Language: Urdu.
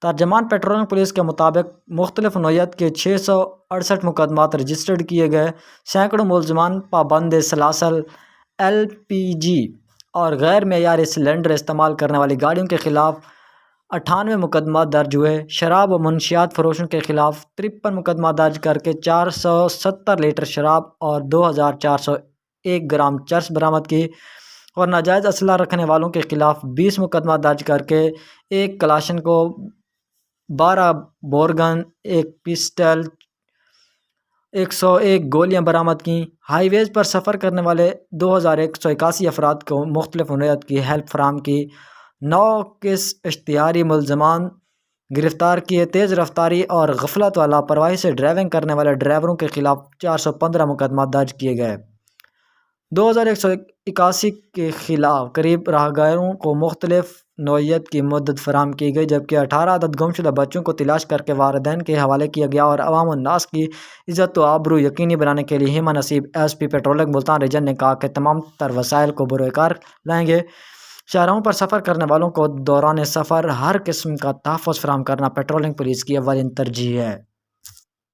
ترجمان پیٹرولنگ پولیس کے مطابق مختلف نوعیت کے 668 مقدمات رجسٹرڈ کیے گئے، سینکڑوں ملزمان پابند سلاسل، LPG اور غیر معیاری سلنڈر استعمال کرنے والی گاڑیوں کے خلاف 98 مقدمات درج ہوئے، شراب و منشیات فروشوں کے خلاف 53 مقدمات درج کر کے 470 لیٹر شراب اور 2401 گرام چرس برآمد کی، اور ناجائز اسلحہ رکھنے والوں کے خلاف 20 مقدمات درج کر کے 1 کلاشن کو، 12 بورگن، 1 پسٹل، 101 گولیاں برآمد کیں۔ ہائی ویز پر سفر کرنے والے 2181 افراد کو مختلف نوعیت کی ہیلپ فراہم کی، 9 کیس اشتہاری ملزمان گرفتار کیے، تیز رفتاری اور غفلت و لاپرواہی سے ڈرائیونگ کرنے والے ڈرائیوروں کے خلاف 415 مقدمات درج کیے گئے۔ 2181 کے خلاف قریب راہگاروں کو مختلف نوعیت کی مدد فراہم کی گئی، جبکہ 18 عدد گمشدہ بچوں کو تلاش کر کے والدین کے حوالے کیا گیا، اور عوام الناس کی عزت و آبرو یقینی بنانے کے لیے ہیما نصیب SP پٹرولنگ ملتان ریجن نے کہا کہ تمام تر وسائل کو بروئے کار لائیں گے۔ شاہراہوں پر سفر کرنے والوں کو دوران سفر ہر قسم کا تحفظ فراہم کرنا پیٹرولنگ پولیس کی اولین ترجیح ہے۔